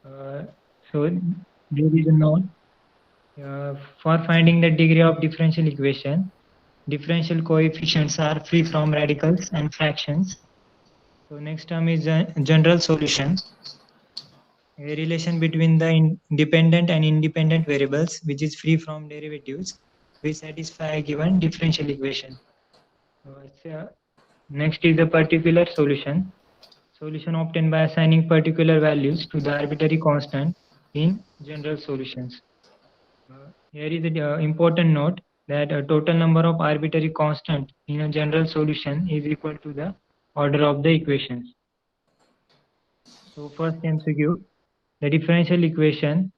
Uh, so there is a note for finding the degree of differential equation. Differential coefficients are free from radicals and fractions. So next term is a general solution, a relation between the dependent and independent variables which is free from derivatives which satisfy a given differential equation. So, next is the particular solution. Solution obtained by assigning particular values to the arbitrary constant in general solutions. Here is the important note that a total number of arbitrary constant in a general solution is equal to the order of the equations. So first MCQ, the differential equation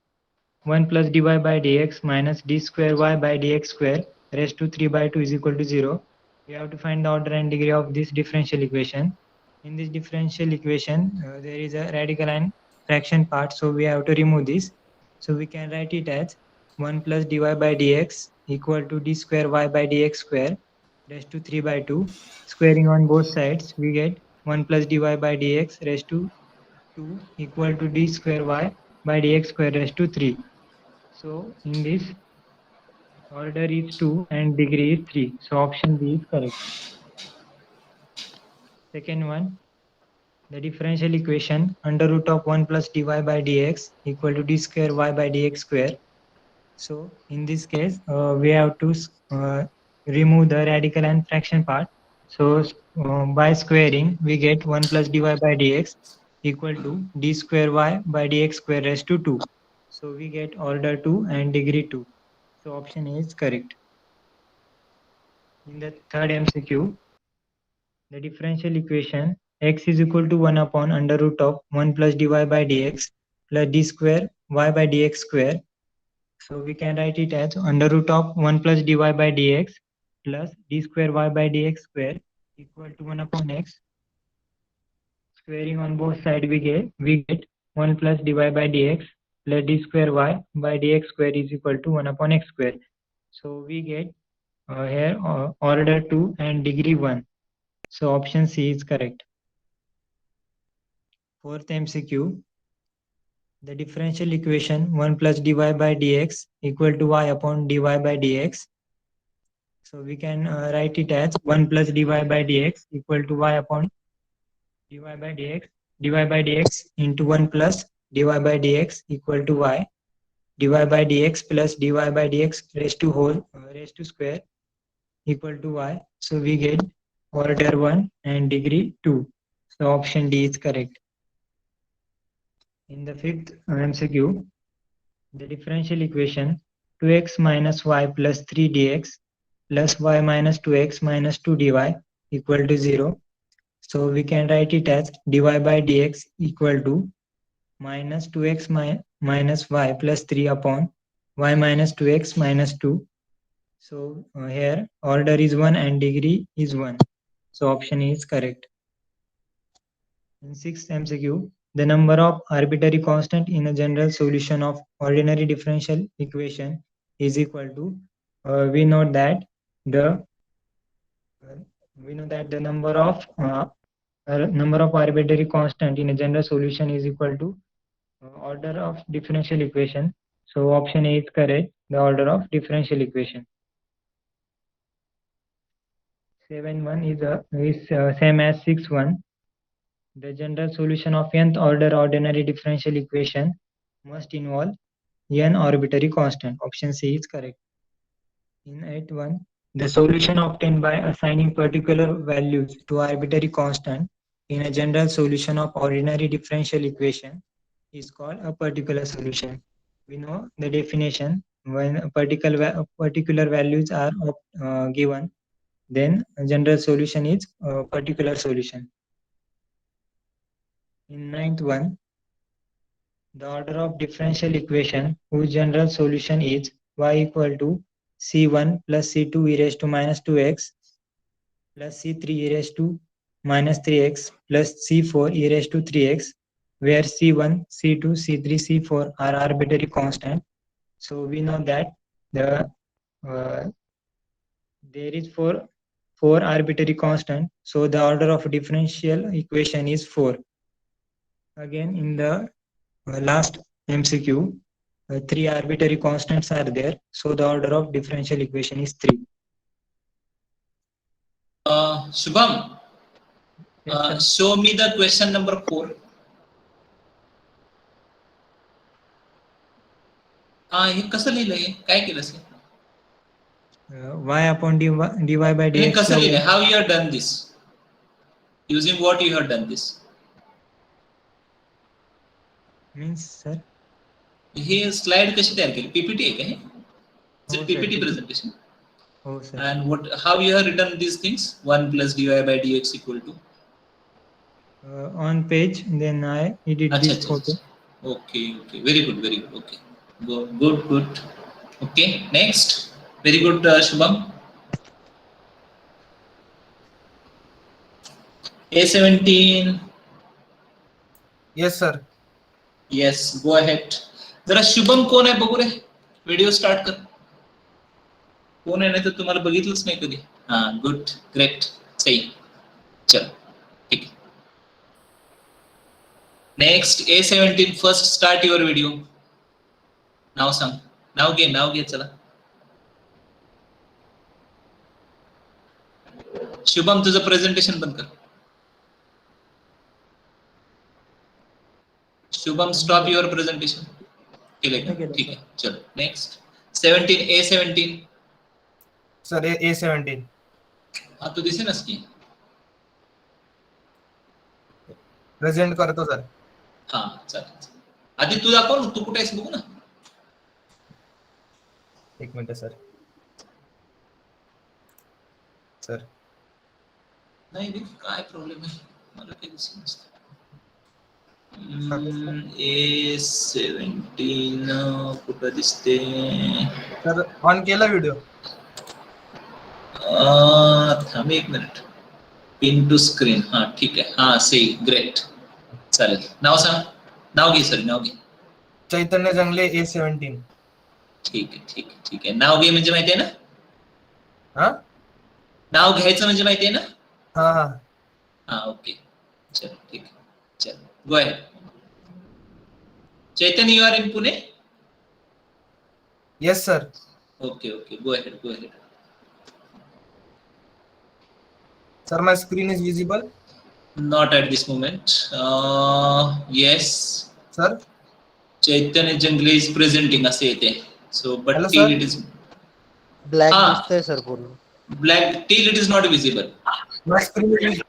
1 plus dy by dx minus d square y by dx square raised to 3 by 2 is equal to 0. We have to find the order and degree of this differential equation. In this differential equation, there is a radical and fraction part, so we have to remove this. So we can write it as 1 plus dy by dx equal to d square y by dx square raised to 3 by 2. Squaring on both sides, we get 1 plus dy by dx raised to 2 equal to d square y by dx square raised to 3. So in this, order is 2 and degree is 3. So option B is correct. Second one, the differential equation under root of 1 plus dy by dx equal to d square y by dx square. So in this case, we have to remove the radical and fraction part. So by squaring, we get 1 plus dy by dx equal to d square y by dx square raised to 2. So we get order 2 and degree 2. So option A is correct. In the third MCQ, the differential equation x is equal to 1 upon under root of 1 plus dy by dx plus d square y by dx square. So we can write it as under root of 1 plus dy by dx plus d square y by dx square equal to 1 upon x. Squaring on both sides, we get 1 plus dy by dx plus d square y by dx square is equal to 1 upon x square. So we get here order 2 and degree 1. So option C is correct. Fourth MCQ, the differential equation 1 plus dy by dx equal to y upon dy by dx. So we can write it as 1 plus dy by dx equal to y upon dy by dx, dy by dx into 1 plus dy by dx equal to y, dy by dx plus dy by dx raised to square equal to y. So we get order 1 and degree 2. So option D is correct. In the fifth MCQ, the differential equation 2x minus y plus 3 dx plus y minus 2x minus 2 dy equal to 0. So we can write it as dy by dx equal to minus 2x minus y plus 3 upon y minus 2x minus 2. So here order is 1 and degree is 1. So option is correct. In sixth MCQ, the number of arbitrary constant in a general solution of ordinary differential equation is equal to we know that the number of arbitrary constant in a general solution is equal to order of differential equation. So option A is correct, the order of differential equation. 7.1 is same as 6.1. The general solution of nth order ordinary differential equation must involve n arbitrary constant. Option C is correct. In 8.1, the solution obtained by assigning particular values to arbitrary constant in a general solution of ordinary differential equation is called a particular solution. We know the definition. When particular values are given, then a general solution is a particular solution. In ninth one, the order of differential equation whose general solution is y equal to c1 plus c2 e raised to minus 2x plus c3 e raised to minus 3x plus c4 e raised to 3x, where c1, c2, c3, c4 are arbitrary constant. So we know that the there is four arbitrary constant. So the order of differential equation is 4. Again, in the Last MCQ. Three arbitrary constants are there, so the order of differential equation is 3. Shubham, Yes, show me the question number 4. हे कसं लिहिलंय, काय केलंस? y upon dy by hey dx. कसं लिहिलंय? How you have done this? Using what you have done this? Means sir. हे slide कशी तयार केली? PPT आहे का हे? It's a PPT presentation. Oh sir. And what? How you have written these things? 1 plus dy by dx equal to? On page, then I edit this photo. Okay, very good, okay, good, okay, next, very good, Shubham. A17. Yes sir. Yes, go ahead. जरा शुभम कोण आहे बघू रे, video start कर. कोण आहे, नाही तर तुम्हाला बघितलंच नाही कधी. हा, गुड, ग्रेट, सही. चल, ठीक आहे. Next A17, first start your video. नाव सांग, नाव घे चला. शुभम तुझं प्रेझेंटेशन बंद कर. Shubham stop your presentation. केले का? ठीक आहे, चलो नेक्स्ट. 17, A17. Sir A17. हा, तू दिसेनच की. प्रेझेंट करतो सर. हा, चालेल. आधी तू दाखव ना, तू कुठे आहेस बघू ना. एक मिनिट सर. सर नाही रे, काय प्रॉब्लेम आहे, मला काही दिसत नसतं. A17 कुठं दिसते सर? ऑन केला व्हिडिओ. थांब एक मिनिट. Pin to screen. हा, ठीक आहे. हा, सही, ग्रेट, चालेल. नाव सांग, नाव घे सर, नाव घे. चैतन्य जंगले, A17. ठीक आहे. नाव घे म्हणजे माहिती आहे ना? हा, नाव घ्यायचं म्हणजे माहिती आहे ना? हा, ओके, चल, ठीक आहे. चल, go ahead. Chaitanya, you are in Pune? Yes sir. Okay, go ahead. Sir, my screen is visible? Not at this moment. Yes. Sir? Chaitanya Jangle is presenting असे येते. So, but Hello, till sir? it is black दिसतंय sir पूर्ण. black, till it is not visible. My screen is visible.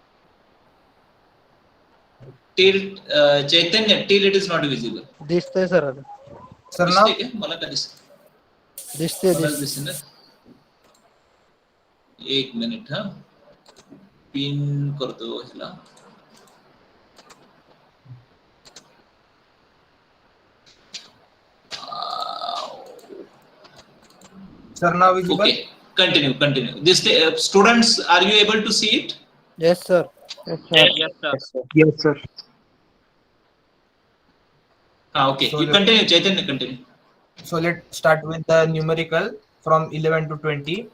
Till Chaitanya, till it is not visible. दिसतंय sir आता. Sir, now? मला काय दिसत? दिसते ना. एक मिनिट. हा, पिन करतो ह्याला. Sir, now visible? Okay, continue. This students, are you able to see it? Yes sir. Yes sir. Okay, you continue, Chaitanya, continue. So let's start with the numerical from 11 to 20.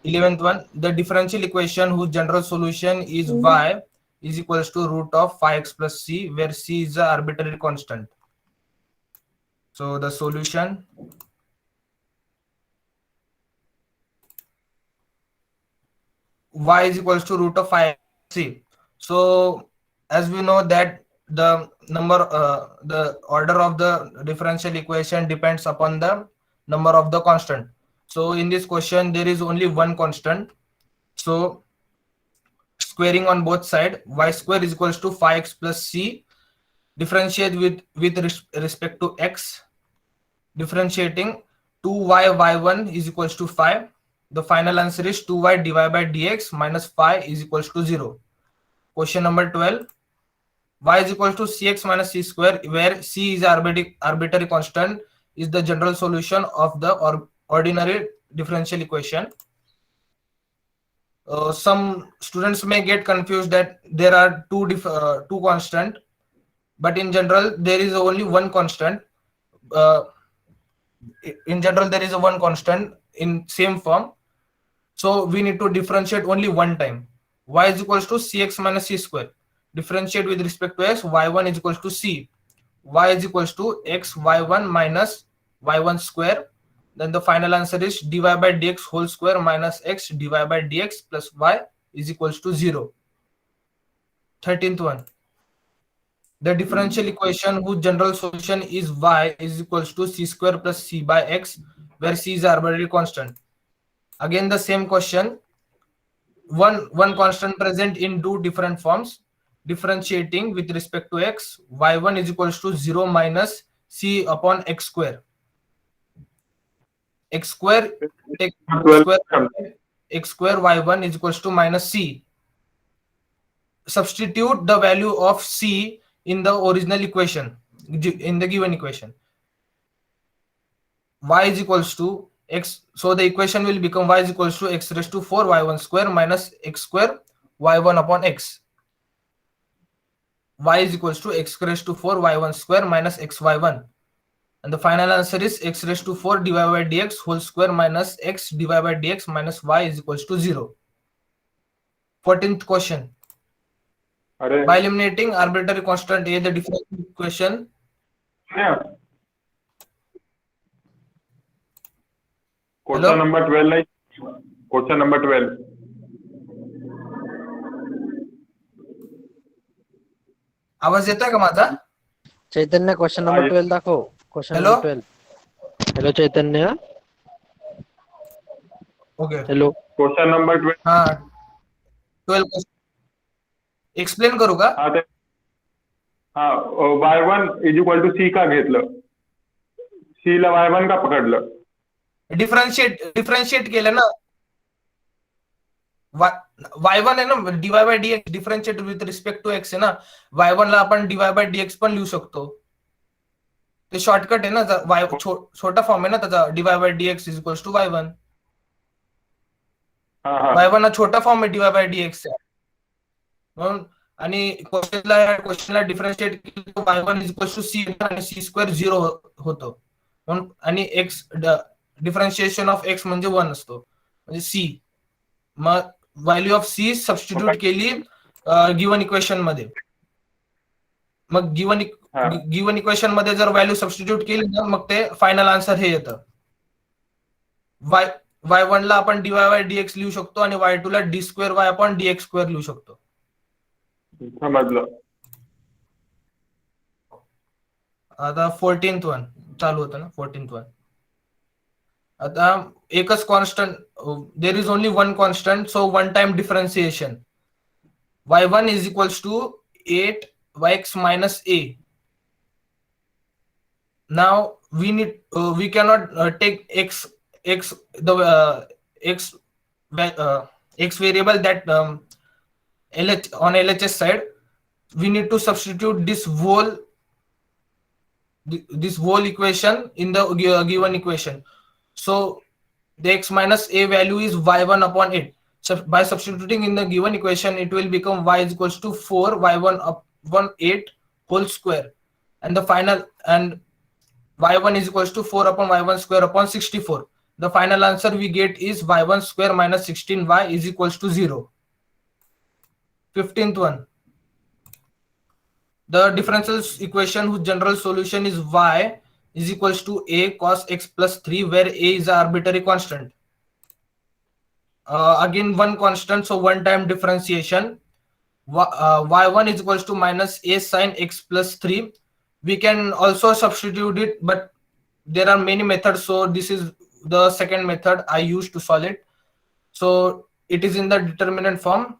11th one, the differential equation whose general solution is y is equals to root of 5x plus c, where c is the arbitrary constant. So the solution, y is equals to root of 5c. So as we know that the the order of the differential equation depends upon the number of the constant. So in this question there is only one constant, so squaring on both sides, y square is equals to 5x plus c, differentiate with respect to x, differentiating 2y y1 is equals to 5. The final answer is 2y divided by dx minus 5 is equals to 0. Question number 12, y is equals to cx minus c square, where c is arbitrary constant, is the general solution of the ordinary differential equation. Some students may get confused that there are two constant, but in general there is only one constant. In general there is a one constant in same form, so we need to differentiate only one time. Y is equals to cx minus c square, differentiate with respect to x, y1 is equals to c. y is equals to x y1 minus y1 square. Then the final answer is dy by dx whole square minus x dy by dx plus y is equals to 0. 13th one. The differential equation whose general solution is y is equals to c square plus c by x, where c is arbitrary constant. Again the same question. One constant present in two different forms. Differentiating with respect to x, y1 is equals to 0 minus c upon x square. X square take 12 square x square y1 is equals to minus c. Substitute the value of c in the original equation, in the given equation. Y is equals to x, so the equation will become y is equals to x raised to 4 y1 square minus x square y1 upon x. Y is equals to x raised to 4 y1 square minus x y1, and the final answer is x raised to 4 divided by dx whole square minus x divided by dx minus y is equals to 0. 14th question. अरे By eliminating arbitrary constant a, the differential equation. Question Hello? Number 12 नाही question number 12 आवाज येतोय का माझा? चैतन्य question number 12 दाखव. Question Hello? Number 12. Hello चैतन्य. Okay. Hello. Question number 12 हा 12 question. Explain करू का? हा y1 is equal to c का घेतलं, c ला y1 का पकडलं? डिफरन्शिएट केलं ना. y1 आहे ना, dy by dx differentiate with respect to x आहे ना. y1 ला आपण डीवाय बाय डीएक्स पण लिहू शकतो. ते शॉर्टकट आहे ना. छोटा फॉर्म आहे ना त्याचा, dy by dx is equals to y1. y1 हा छोटा फॉर्म आहे डीवाय बाय डीएक्स म्हणून. आणि क्वेश्चनला डिफरन्शिएट केलं y1 is equals to c आणि c स्क्वेअर 0 होतो म्हणून. आणि x डिफरन्शिएशन ऑफ x म्हणजे 1 असतो, म्हणजे c. Mug value of c substitute केली गिवन इक्वेशन मध्ये. मग गिवन इक्वेशन मध्ये जर व्हॅल्यू सबस्टिट्यूट केली ना, मग ते फायनल आन्सर हे येतं. y1 ला आपण dy बाय dx लिहू शकतो आणि y2 ला d square y upon dx square लिहू शकतो. समजलं. आता 14th वन चालू होतं ना. 14th one. आता एकच constant, there is only one constant, so one time differentiation. y1 is equals to 8 yx minus a. Now we cannot take x variable that on LHS side. We need to substitute this whole equation in the given equation. So the x minus a value is y1 upon 8. So by substituting in the given equation, it will become y is equals to 4 y1 upon 8 whole square, and the final, and y1 is equals to 4 upon y1 square upon 64. The final answer we get is y1 square minus 16y is equals to 0. 15th one. The differential equation whose general solution is y is equals to a cos x plus 3, where a is an arbitrary constant. Again one constant, so one time differentiation. Y1 is equals to minus a sin x plus 3. We can also substitute it, but there are many methods, so this is the second method I used to solve it. So it is in the determinant form.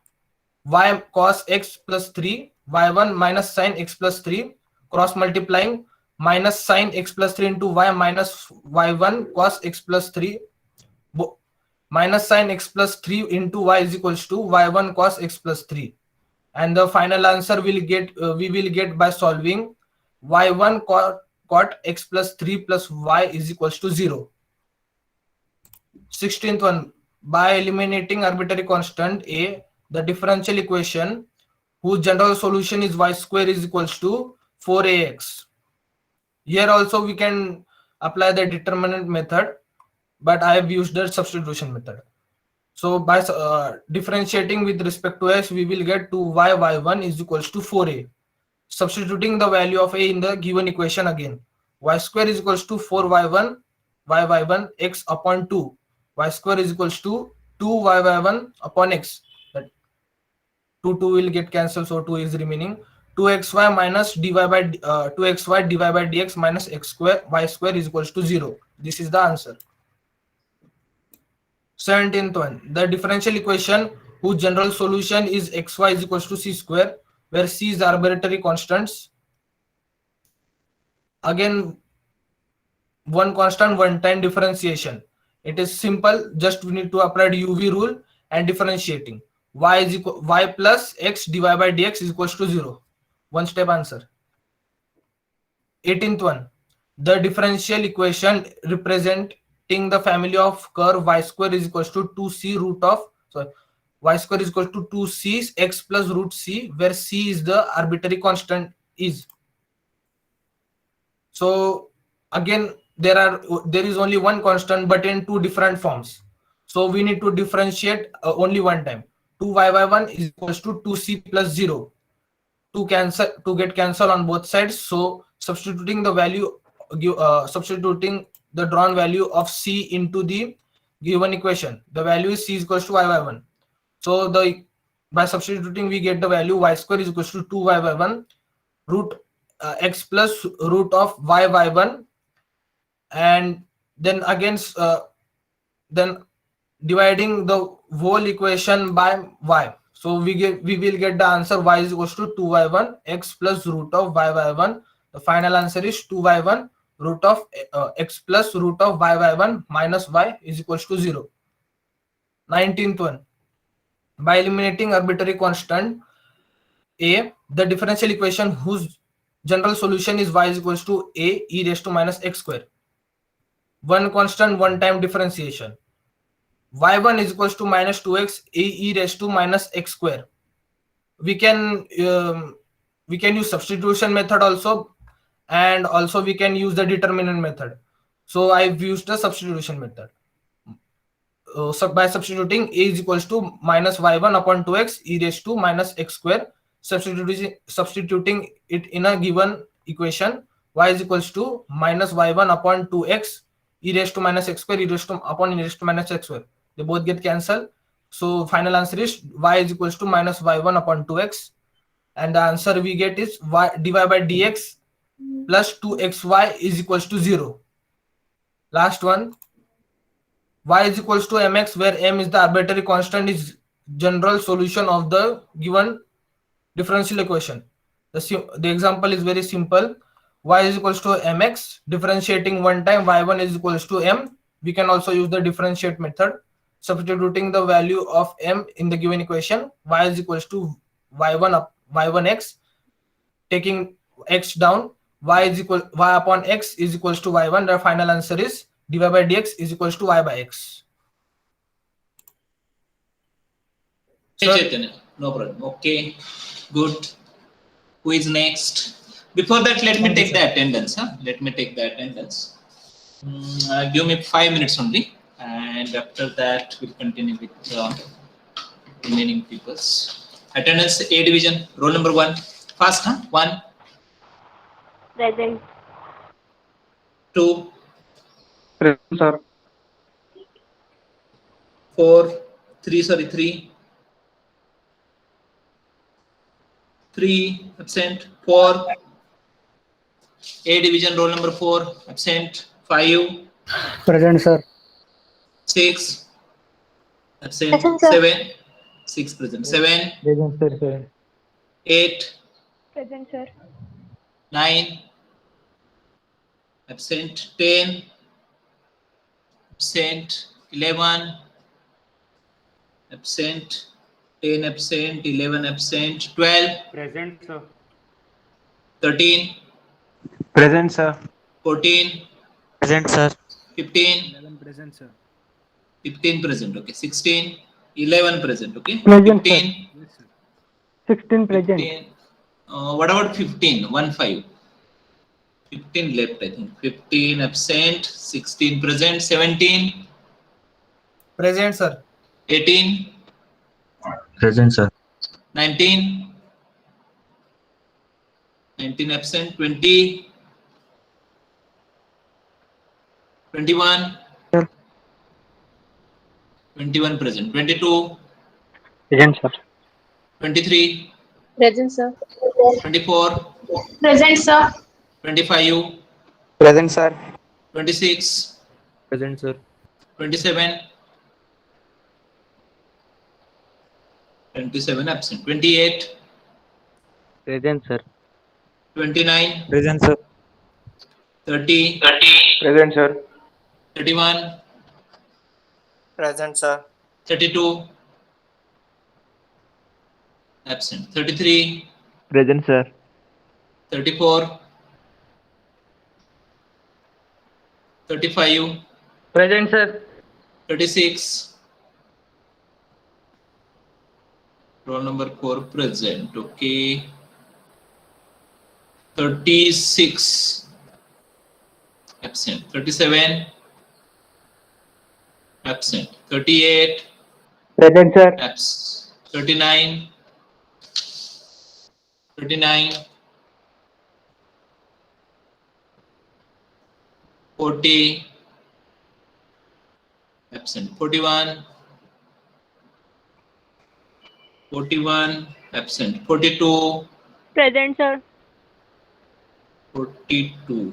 Y cos x plus 3, y1 minus sin x plus 3, cross multiplying minus sin x plus 3 into y minus y1 cos x plus 3, minus sin x plus 3 into y is equals to y1 cos x plus 3. And the final answer we will get by solving y1 cot x plus 3 plus y is equals to 0. 16th one. By eliminating arbitrary constant a, the differential equation whose general solution is y square is equals to 4ax. Here also we can apply the determinant method, but I have used the substitution method. So by differentiating with respect to x, we will get to y1 is equals to 4a. substituting the value of a in the given equation again. Y square is equals to 4y1 x upon 2. Y square is equals to 2y1 upon x. That 2 will get cancelled, so 2 is remaining. 2xy minus dy by 2xy divided by dx minus x square y square is equals to 0. This is the answer. 17th one, the differential equation whose general solution is xy is equals to c square, where c is arbitrary constants. Again, one constant, one time differentiation. It is simple, just we need to apply the UV rule and differentiating. Y plus x divided by dx is equals to 0. One step answer. 18th one, the differential equation representing the family of curve y square is equals to 2c root of, sorry, y square is equal to 2c x plus root c, where c is the arbitrary constant is. So again, there is only one constant but in two different forms. So we need to differentiate only one time. 2y1 is equals to 2c plus 0. To get cancel on both sides. So substituting the value, substituting the drawn value of c into the given equation, the value is c is equals to y1. So by substituting we get the value y square is equals to 2y1 root x plus root of y1, and then again then dividing the whole equation by y. So we will get the answer y is equals to 2y1 x plus root of y1. The final answer is 2y1 root of x plus root of y1 minus y is equals to 0. 19th one, by eliminating arbitrary constant a, the differential equation whose general solution is y is equals to a e raised to minus x square. One constant, one time differentiation. y1 is equals to minus 2x a e raised to minus x square. We can use substitution method also, and also we can use the determinant method. So I've used the substitution method. So by substituting a is equals to minus y1 upon 2x e raised to minus x square, substituting it in a given equation, y is equals to minus y1 upon 2x e raised to minus x square e raised to upon e raised to minus x square. They both get cancelled. So final answer is y is equals to minus y1 upon 2x, and the answer we get is y divided by dx plus 2xy is equals to 0. Last one, y is equals to mx, where m is the arbitrary constant, is general solution of the given differential equation. The example is very simple. Y is equals to mx, differentiating one time y1 is equals to m. We can also use the differentiate method, substituting the value of m in the given equation. Y is equals to y1x, taking x down, y upon x is equals to y1. The final answer is dy by dx is equals to y by x. Hey, Chaitanya, no problem. Okay, good. Who is next? Before that, let me take the attendance. Let me take the attendance. Give me 5 minutes only, and after that we'll continue with remaining people's attendance. A division, roll number 1. Fast, 1. Present. 2. Present, sir. 4. 3. 3 absent. 4. A division, roll number 4 absent. 5. Present, sir. 6 absent. Present, sir. 7. 6 present. 7. Present, sir. 8. Present, sir. 9 absent. 10 absent. 11 absent. 10 absent. 11 absent. 12. Present, sir. 13. Present, sir. 14. Present, sir. 15. 11 present, sir. 15 present. Okay. 16. 11 present. Okay. Present, 15. Yes, sir. 16 present. 15. What about 15? 1-5. 15 left, I think. 15 absent. 16 present. 17. Present, sir. 18. Present, sir. 19. 19 absent. 20. 21. Sir. 21 present. 22. Present, sir. 23. Present, sir. 24. Present, sir. 25. Present, sir. 26. Present, sir. 27. 27 absent. 28. Present, sir. 29. Present, sir. 30. Present, sir. 31. Present, sir. 32. Absent. 33. Present, sir. 34. 35. Present, sir. 36. Roll number 4 present. Okay. 36 absent. 37 absent. 38 Present, sir. absent. 39. 39. 40 absent. 41. 41 absent. 42. Present, sir. 42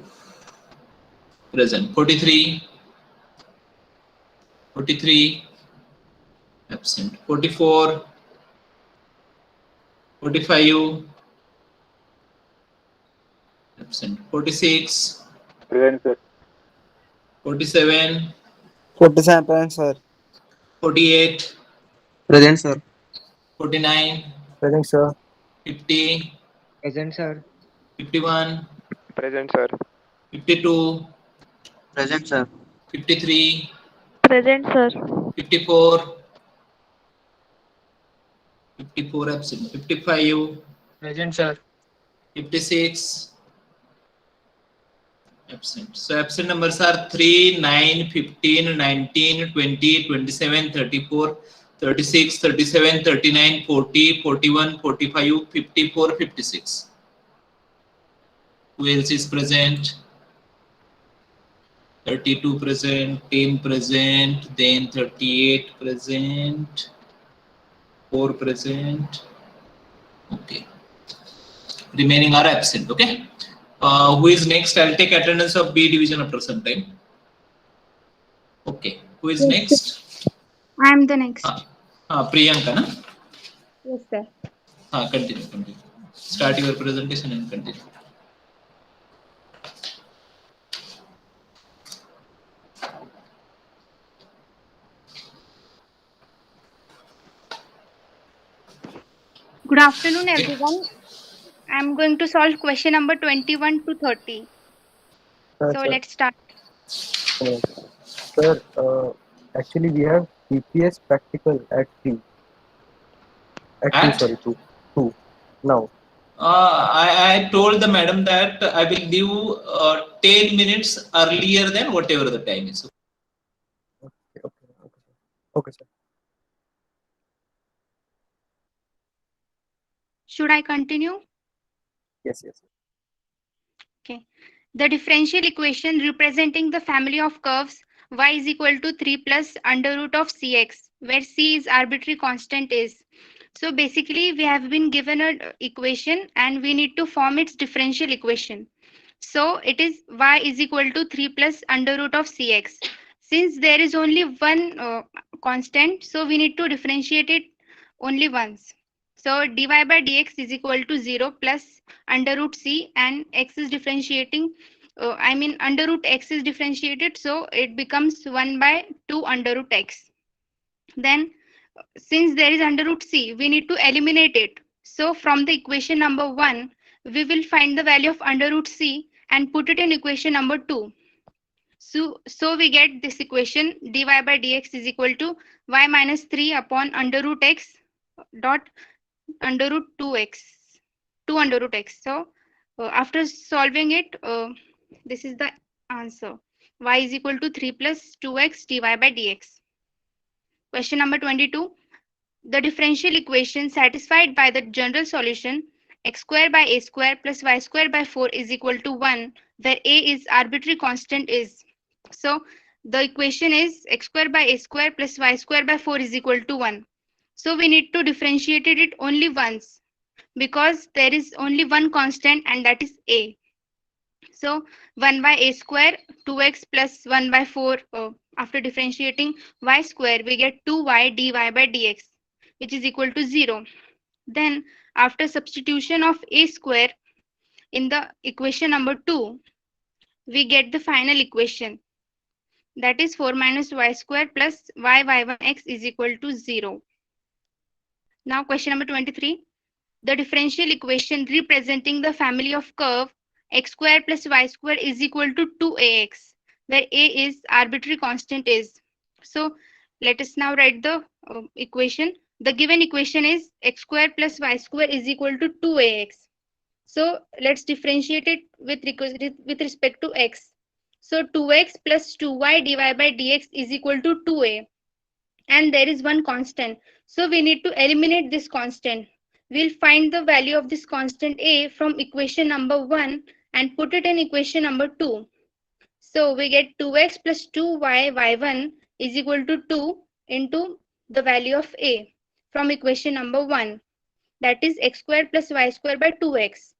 present. 43. 43 absent. 44. 45 absent. 46. Present, sir. 47. 47, present, sir. 48. Present, sir. 49. Present, sir. 50. Present, sir. 51. Present, sir. 52. Present, sir. 53. Present, sir. 54. 54 absent. 55. Present, sir. 56 absent. So absent numbers are 3, 9, 15, 19, 20, 27, 34, 36, 37, 39, 40, 41, 45, 54, 56. Who else is present? 32 present, 10 present, then 38 present, 4 present. Okay. Remaining are absent. Okay. Who is next? I'll take attendance of B division after some time. Okay. Who is next? I am the next. Priyanka, na? Yes, sir. Continue. Start your presentation and continue. Good afternoon, everyone. I'm going to solve question number 21 to 30. Sir, So sir. let's start. Sir, actually we have BPS practical at 3. At? 2. Now. I told the madam that I will give 10 minutes earlier than whatever the time is. Okay, sir. Should I continue? Yes. Okay. The differential equation representing the family of curves y is equal to 3 plus under root of cx, where c is arbitrary constant is. So basically, we have been given an equation and we need to form its differential equation. So it is y is equal to 3 plus under root of cx. Since there is only one constant, so we need to differentiate it only once. So dy by dx is equal to 0 plus under root c, and x is differentiating. Under root x is differentiated, so it becomes 1 by 2 under root x. Then since there is under root c, we need to eliminate it. So from the equation number 1, we will find the value of under root c and put it in equation number 2. So we get this equation dy by dx is equal to y minus 3 upon under root x dot under root 2x, 2 under root x. So after solving it, this is the answer. Y is equal to 3 plus 2x dy by dx. Question number 22. The differential equation satisfied by the general solution x square by a square plus y square by 4 is equal to 1, where a is arbitrary constant is. So the equation is x square by a square plus y square by 4 is equal to 1. So we need to differentiate it only once because there is only one constant and that is a. So 1 by a square, 2x plus 1 by 4. After differentiating y square, we get 2y dy by dx, which is equal to 0. Then after substitution of a square in the equation number 2, we get the final equation. That is 4 minus y square plus y1x is equal to 0. Now question number 23. The differential equation representing the family of curve x square plus y square is equal to 2ax, where a is arbitrary constant is. So let us now write the equation. The given equation is x square plus y square is equal to 2ax. So let's differentiate it with respect to x. So 2x plus 2y dy by dx is equal to 2a. And there is one constant. So we need to eliminate this constant. We'll find the value of this constant a from equation number 1 and put it in equation number 2. So we get 2x plus 2y y1 is equal to 2 into the value of a from equation number 1. That is x square plus y square by 2x.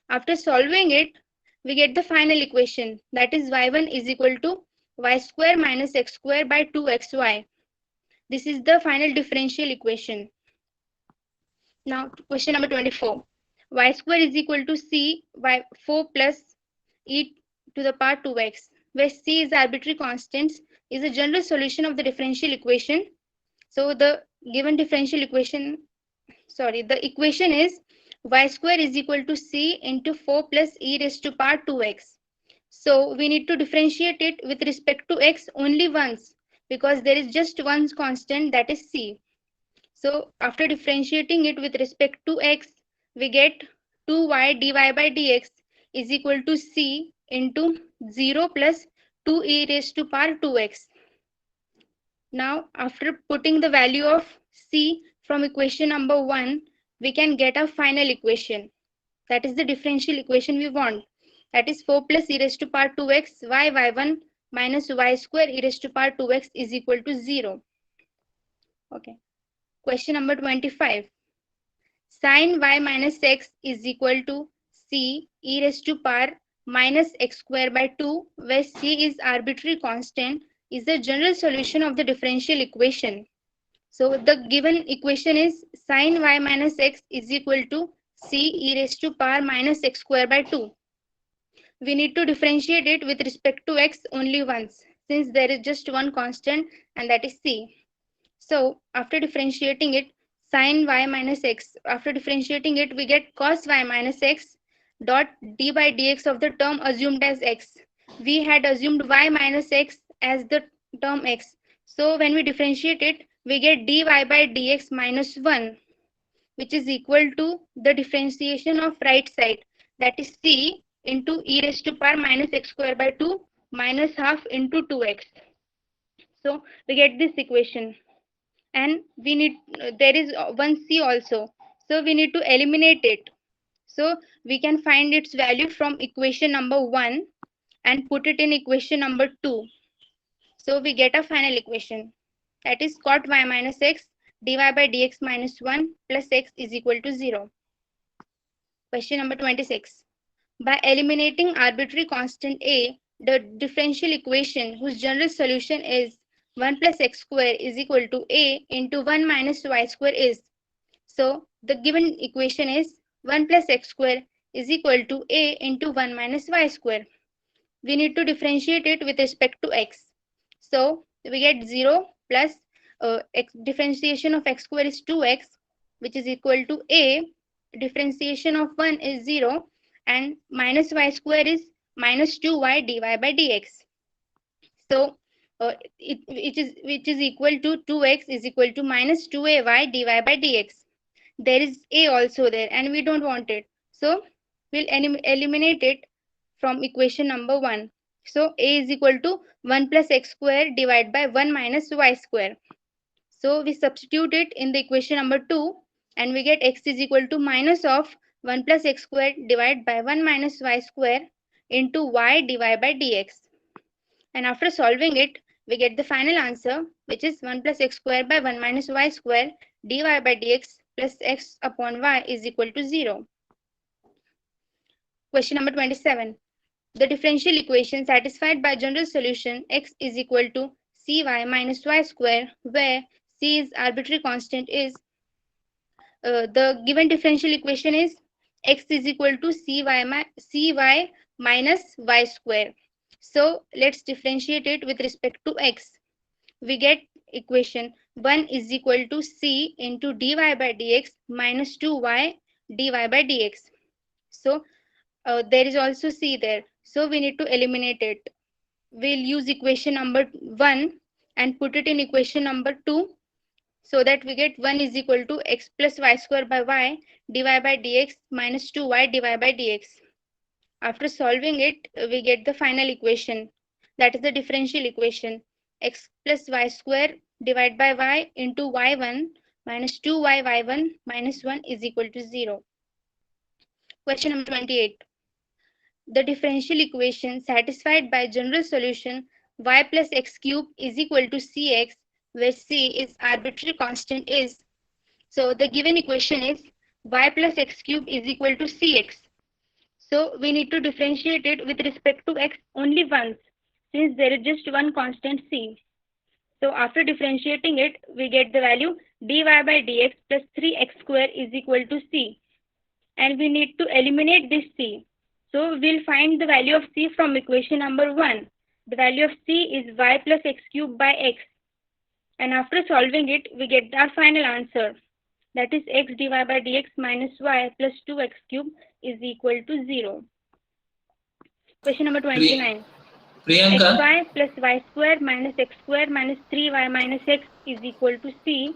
After solving it, we get the final equation. That is y1 is equal to y square minus x square by 2xy. This is the final differential equation. Now question number 24. Y square is equal to c by 4 plus e to the power 2x, where c is arbitrary constants, is a general solution of the differential equation. So the given differential equation, the equation is y square is equal to c into 4 plus e raised to power 2x. So we need to differentiate it with respect to x only once, because there is just one constant, that is c. So after differentiating it with respect to x, we get 2y dy by dx is equal to c into 0 plus 2e raised to power 2x. Now after putting the value of c from equation number 1, we can get a final equation. That is the differential equation we want. That is 4 plus e raised to power 2x y1 minus y square e raised to power 2x is equal to 0. Okay. Question number 25. Sin y minus x is equal to c e raised to power minus x square by 2, where c is arbitrary constant, is the general solution of the differential equation. So the given equation is sin y minus x is equal to c e raised to power minus x square by 2. We need to differentiate it with respect to x only once, since there is just one constant and that is c. So after differentiating it, sin y minus x, after differentiating it, we get cos y minus x dot d by dx of the term assumed as x. We had assumed y minus x as the term x. So when we differentiate it, we get dy by dx minus 1, which is equal to the differentiation of right side, that is c into e raised to power minus x square by 2 minus half into 2x. So we get this equation. And we need, there is one c also, so we need to eliminate it. So we can find its value from equation number 1 and put it in equation number 2. So we get a final equation, that is cot y minus x dy by dx minus 1 plus x is equal to 0. Question number 26. By eliminating arbitrary constant a, the differential equation whose general solution is 1 plus x square is equal to a into 1 minus y square is. So the given equation is 1 plus x square is equal to a into 1 minus y square. We need to differentiate it with respect to x. So we get 0 plus differentiation of x square is 2x, which is equal to a, differentiation of 1 is 0, and minus y square is minus 2y dy by dx. So which is equal to 2x is equal to minus 2ay dy by dx. There is a also there and we don't want it. So we'll eliminate it from equation number 1. So a is equal to 1 plus x square divided by 1 minus y square. So we substitute it in the equation number 2 and we get x is equal to minus of 1 plus x square divided by 1 minus y square into y divided by dx. And after solving it, we get the final answer, which is 1 plus x square by 1 minus y square dy by dx plus x upon y is equal to 0. Question number 27. The differential equation satisfied by general solution x is equal to cy minus y square, where c is arbitrary constant is, the given differential equation is x is equal to cy minus y square. So let's differentiate it with respect to x. We get equation 1 is equal to c into dy by dx minus 2y dy by dx. So there is also c there. So we need to eliminate it. We'll use equation number 1 and put it in equation number 2, so that we get 1 is equal to x plus y square by y dy by dx minus 2y dy by dx. After solving it, we get the final equation, that is the differential equation, x plus y square divided by y into y1 minus 2y y1 minus 1 is equal to 0. Question number 28. The differential equation satisfied by general solution y plus x cube is equal to cx, where c is arbitrary constant is. So the given equation is y plus x cube is equal to cx. So we need to differentiate it with respect to x only once, since there is just one constant c. So after differentiating it, we get the value dy by dx plus 3x square is equal to c. And we need to eliminate this c. So we'll find the value of c from equation number 1. The value of c is y plus x cube by x. And after solving it, we get our final answer. That is x dy by dx minus y plus 2x cube is equal to 0. Question number 29. Priyanka, xy plus y square minus x square minus 3y minus x is equal to c,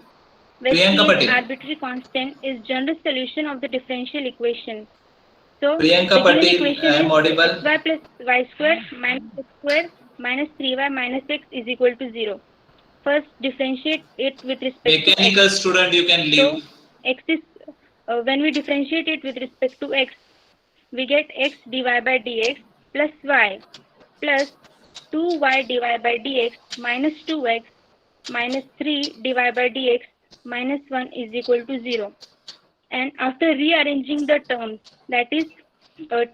where c Priyanka is Patel. arbitrary constant is general solution of the differential equation. So Priyanka the given Patel, equation I am is audible. xy plus y square minus x square minus 3y minus x is equal to 0. First differentiate it with respect to Mechanical x. student, you can leave. So x is, when we differentiate it with respect to x, we get x dy by dx plus y plus 2y dy by dx minus 2x minus 3 dy by dx minus 1 is equal to 0. And after rearranging the terms, that is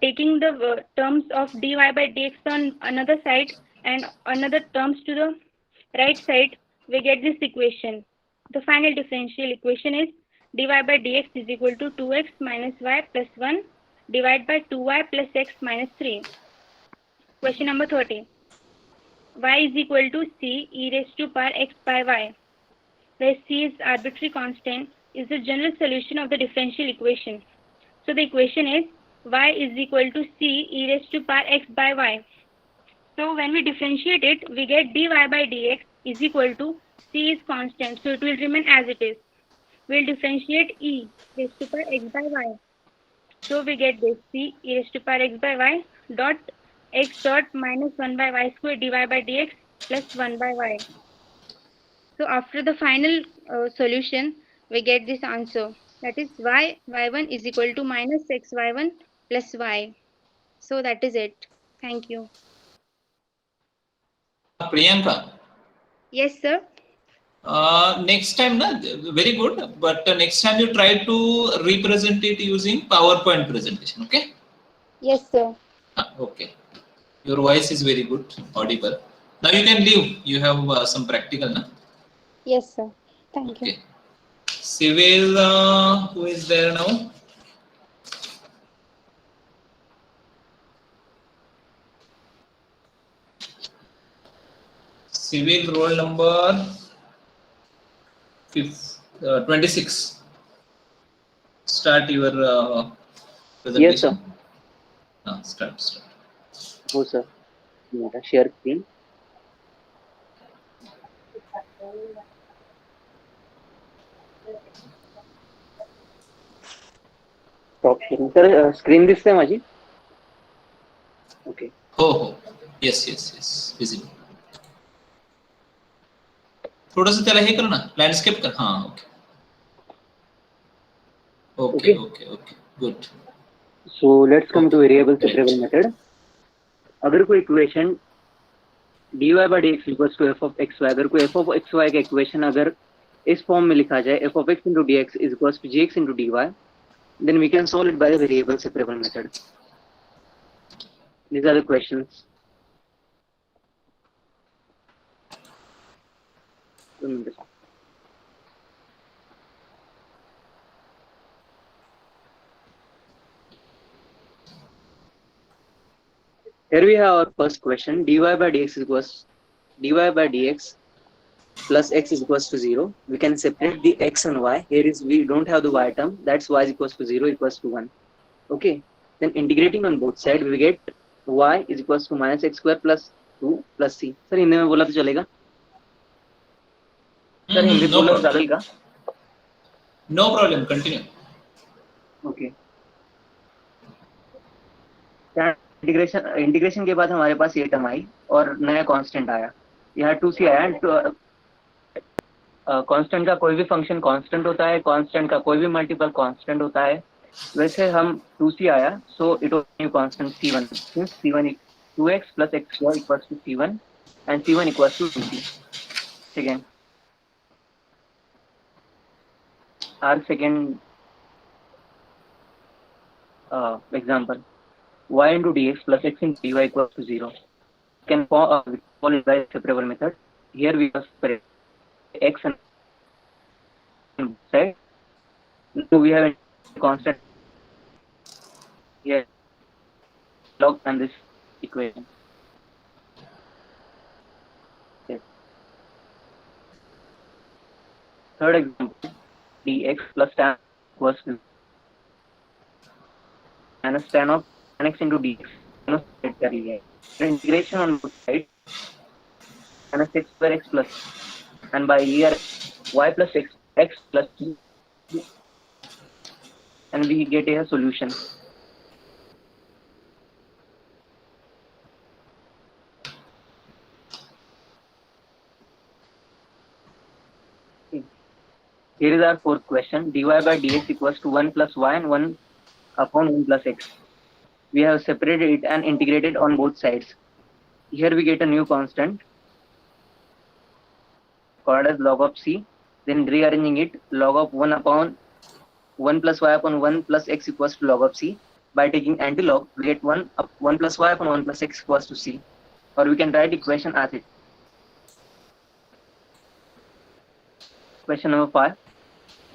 taking the terms of dy by dx on another side and another terms to the right side, we get this equation. The final differential equation is dy by dx is equal to 2x minus y plus 1 divided by 2y plus x minus 3. Question number 30. Y is equal to c e raised to power x by y, where c is arbitrary constant, is the general solution of the differential equation. So the equation is y is equal to c e raised to power x by y. So when we differentiate it, we get dy by dx is equal to c is constant, so it will remain as it is. We'll differentiate e raised to power x by y. So we get this c e raised to power x by y dot x dot minus 1 by y square dy by dx plus 1 by y. So after the final solution, we get this answer. That is y1 is equal to minus x y1 plus y. So that is it. Thank you. Priyanka, Yes, sir. next time, very good. But next time you try to represent it using PowerPoint presentation. Okay. Yes, sir. Okay. Your voice is very good, audible. Now you can leave. You have some practical, na? Yes, sir. Thank you. Okay. Civil, who is there now? Civil roll number 26. Start your presentation. Yes, sir. Start. हो sir मेरा share screen stop sharing sir screen दिसते माझी okay हो yes visible थोडंसं त्याला हे कर ना landscape कर हां okay good So let's come to variable separable method. अगर कोई equation dy by dx equals to f of xy, अगर कोई f of xy का इक्वेशन अगर इस फॉर्म में लिखा जाए f of x into dx is equals to gx into dy, then we can solve it by the variable separable method. These are the questions. Here we have our first question. Dy by dx equals dy by dx plus x is equals to 0. We can separate the x and y. Here is we don't have the y term. That's y is equals to 0 equals to 1. Okay. Then integrating on both sides, we get y is equals to minus x square plus 2 plus c. Sir, Hindi में बोला तो चलेगा? Sir, Hindi No बोला तो problem. चलेगा? No problem. Continue. Okay. Integration के बाद हमारे पास ये टर्म आई और नया कांस्टेंट आया. यहाँ 2c आया. कांस्टेंट का कोई भी फंक्शन कांस्टेंट होता है, कांस्टेंट का कोई भी मल्टीपल कांस्टेंट होता है. वैसे हम 2c आया, so it was new constant c1. Since c1 2x plus x square equals to c1 and c1 equals to 2c. Second, our second example, y into dx plus x into dy equals to 0. Can follow it by separable method. Here we have separate x and side. So we have a constant here log and this equation. Okay. Third example, dx plus tan equals to minus tan of tan x into dx. Integration on both sides, minus x square x plus, and by here y plus x plus 2, and we get a solution. Here is our fourth question. Dy by dx equals to 1 plus y and 1 upon 1 plus x. We have separated it and integrated on both sides. Here we get a new constant called as log of c. Then rearranging it, log of 1 upon 1 plus y upon 1 plus x equals to log of c. By taking antilog, we get 1 plus y upon 1 plus x equals to c. Or we can write equation as it. Question number 5.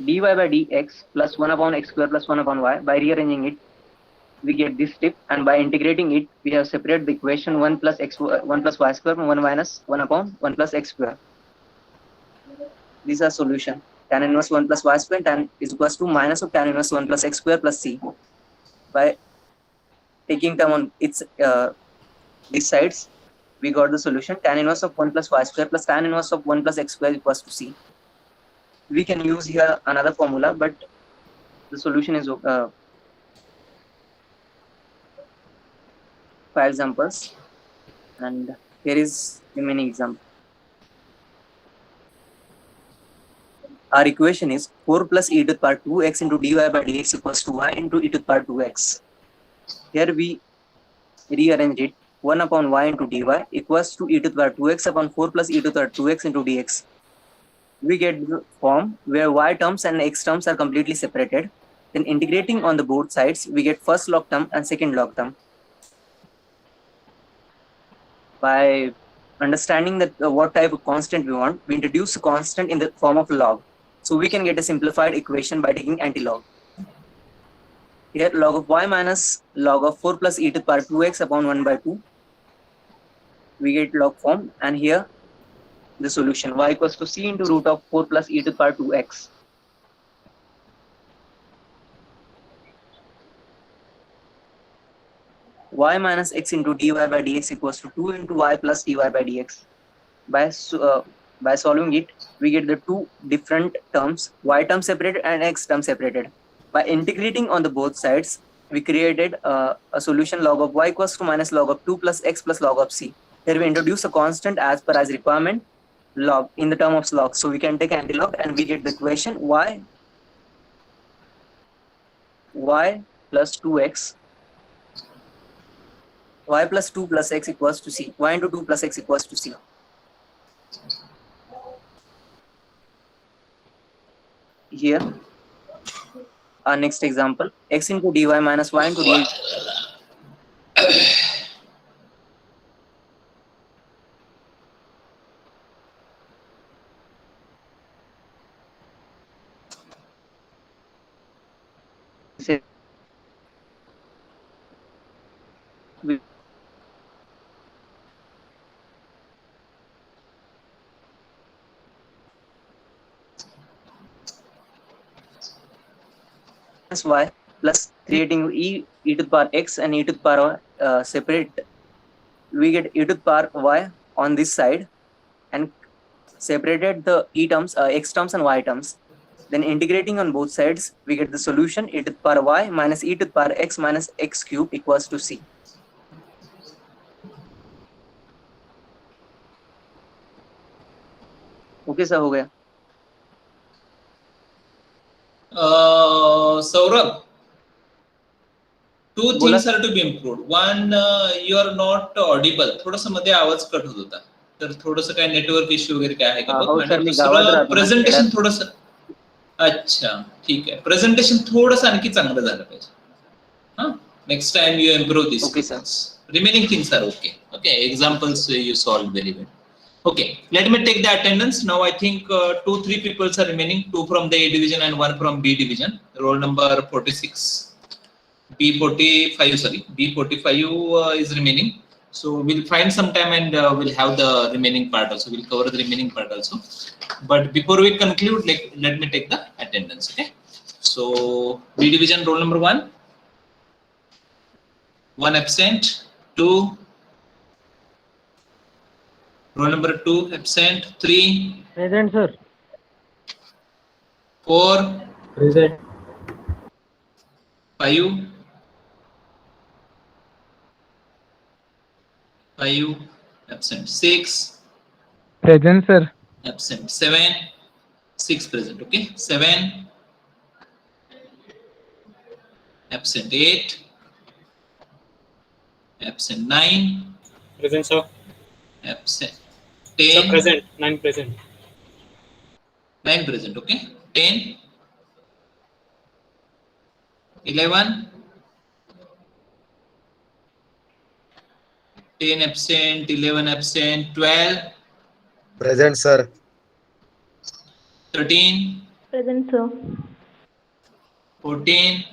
Dy by dx plus 1 upon x square plus 1 upon y. By rearranging it, we get this tip, and by integrating it, we have separated the equation 1 plus y square from 1 minus 1 upon 1 plus x square. These are solution. Tan inverse 1 plus y square tan is equals to minus of tan inverse 1 plus x square plus c. By taking term on its these sides, we got the solution. Tan inverse of 1 plus y square plus tan inverse of 1 plus x square equals to c. We can use here another formula, but the solution is 5 examples, and here is the remaining example. Our equation is 4 plus e to the power 2x into dy by dx equals to y into e to the power 2x. Here we rearrange it. 1 upon y into dy equals to e to the power 2x upon 4 plus e to the power 2x into dx. We get the form where y terms and x terms are completely separated. Then integrating on the both sides, we get first log term and second log term. By understanding that what type of constant we want, we introduce a constant in the form of log. So we can get a simplified equation by taking antilog. Here log of y minus log of 4 plus e to the power 2x upon 1 by 2. We get log form, and here the solution y equals to c into root of 4 plus e to the power 2x. Y minus x into dy by dx equals to 2 into y plus dy by dx. By solving it, we get the two different terms, y term separated and x term separated. By integrating on the both sides, we created a solution log of y equals to minus log of 2 plus x plus log of c. Here we introduce a constant as per as requirement, log in the term of log. So we can take antilog and we get the equation y plus 2x, y plus 2 plus x equals to c, y into 2 plus x equals to c. Here, our next example, x into dy minus y into dx. Say, we- y plus creating e to the power x and e to the power separate, we get e to the power y on this side and separated the x terms and y terms. Then integrating on both sides, we get the solution e to the power y minus e to the power x minus x cube equals to c. Okay, sir, हो गया. Saurabh, two बोला. things are to be improved. One, you are not audible. थोडंसं मध्ये आवाज cut होत होता. तर थोडंसं काय नेटवर्क इश्यू वगैरे काय आहे का बघ. हो आणि सर, मी गावात दुसरं राहतो ना, प्रेझेंटेशन थोडंसं. अच्छा, ठीक आहे. प्रेझेंटेशन थोडंसं आणखी चांगलं झालं पाहिजे. हां, next time you improve these Okay, sir. things. Remaining things are okay. Okay, examples you solve very well. Okay, let me take the attendance. Now I think 2-3 people are remaining, 2 from the A division and 1 from B division. Roll number 46. B45, sorry, B45 is remaining. So we'll find some time and we'll have the remaining part also. We'll cover the remaining part also. But before we conclude, let me take the attendance, okay? So B division, roll number 1. 1 absent, 2. Roll number 2 absent, 3. Present, sir. 4. Present. 5. 5 absent, 6. Present, sir. Absent, 7. 6 present, okay? 7. Absent, 8. Absent, 9. Present, sir. Absent, Sir, 10. present. 9 present. 9 present, okay? 10. 11. 10 absent, 11 absent, 12. Present, sir. 13. Present, sir. 14.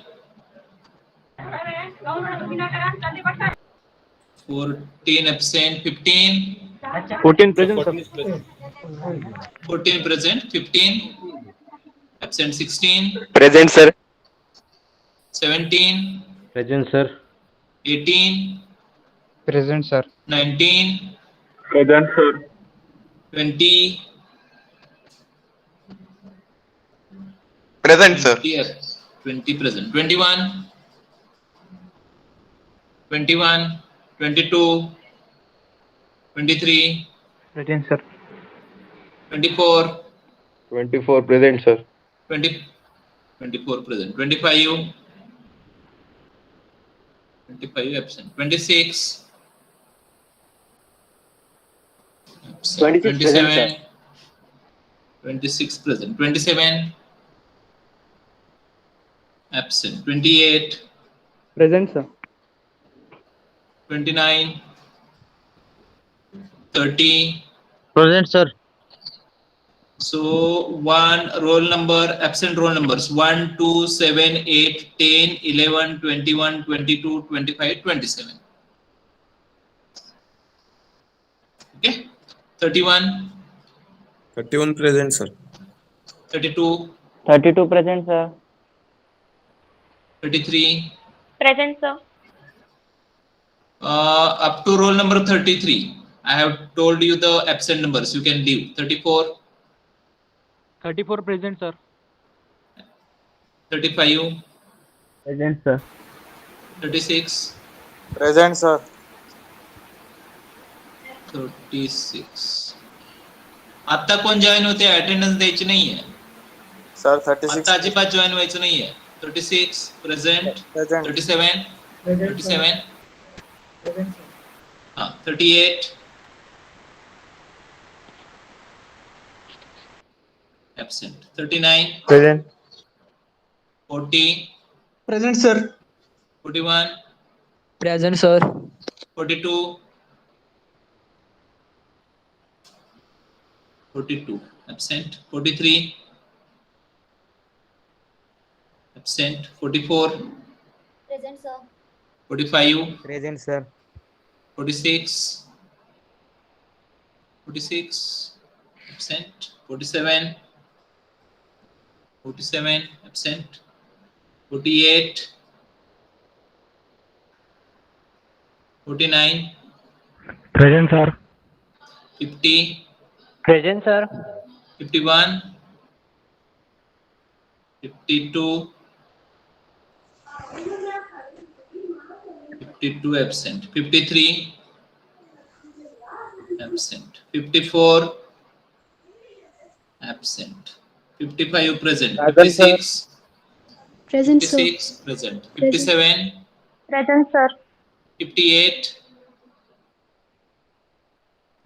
14 absent, 15. 14 present, sir. 14 present, 15. Absent, 16. Present, sir. 17. Present, sir. 18. Present, sir. 19. Present, sir. 20. Present, sir. 20 present. 21. 21. 22. 23. Present, sir. 24. 24 present, sir. 24 present. 25. 25 absent. 26. Absent. 26 present, 27. sir. 26 present. 27. Absent. 28. Present, sir. 29. 30. Present, sir. So one roll number, absent roll numbers 1, 2, 7, 8, 10, 11, 21, 22, 25, 27. Okay. 31. 31 present, sir. 32. 32 present, sir. 33. Present, sir. Up to roll number 33. I have told you the absent numbers. You can leave. 34. 34 present, sir. 35. Present, sir. 36. Present, sir. 36. आता कोण join होते? Attendance द्यायची नाहीये. Sir, 36. आता अजिबात join व्हायचं नाहीये. 36 present. Present. 37 Present, sir. 37 Present, sir. 38 absent. 39 Present. 40 Present, sir. 41 Present, sir. 42 absent. 43 absent. 44 Present, sir. 45 Present, sir. 46 absent. 47 absent. 48 49 Present, sir. 50 Present, sir. 51 52 absent. 53 absent. 54 absent. 55 present. Present, sir. 56 Present, sir. 56 present. 57 Present, sir. 58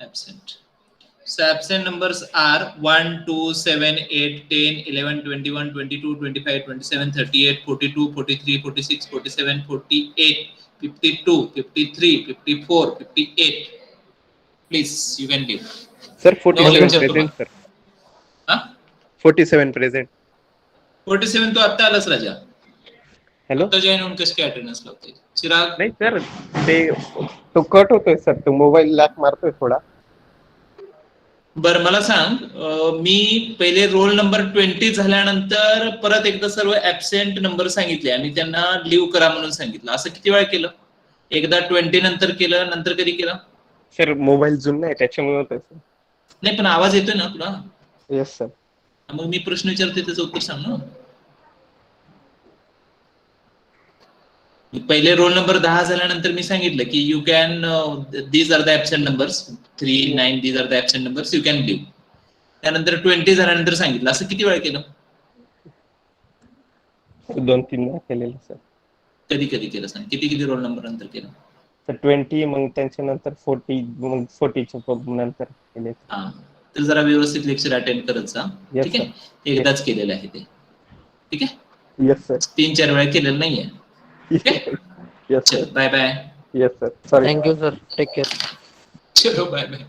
absent. So absent numbers are 1, 2, 7, 8, 10, 11, 21, 22, 25, 27, 38, 42, 43, 46, 47, 48, 52, 53, 54, 58. Please, you can give. Sir, No, 47 lecture present, तुम्हाला. sir. हा? 47 present. 47 तो आता आलास राजा. Hello. आता join होऊन कशी काय attendance लावते? चिराग नाही सर, ते तो कट होतोय सर, तो मोबाईल लॅक मारतोय थोडा. बर मला सांग, मी पहिले रोल नंबर 20 झाल्यानंतर परत एकदा सर्व ऍबसेंट नंबर सांगितले आणि त्यांना लिव्ह करा म्हणून सांगितलं. असं किती वेळा केलं? एकदा 20 नंतर केलं, नंतर कधी केलं? सर मोबाईल जुना आहे त्याच्यामुळे होतोय सर. नाही पण आवाज येतोय ना तुला? Yes sir. मग मी प्रश्न विचारते त्याचं उत्तर सांग ना. पहिले रोल नंबर 10 झाल्यानंतर मी सांगितलं की you can these are the absent numbers 3, 9 these are the absent numbers you can leave. त्यानंतर 20 झाल्यानंतर सांगितलं. असं किती वेळा केलं? 2-3 वेळा केलेलं सर. कधी कधी केलं सांग. किती रोल नंबर नंतर केलं? तर 20 मग त्याच्यानंतर 40 मग 40च्या नंतर केले. हा, तर जरा व्यवस्थित लेक्चर अटेंड करत जा. Yes, ठीक आहे, एकदाच केलेलं आहे ते. ठीक आहे, येस सर. 3-4 वेळा केलेलं नाहीये. ठीक आहे, येस चलो sir. Bye bye. Yes sir. Sorry. Thank you, sir. Take care. चलो बाय बाय.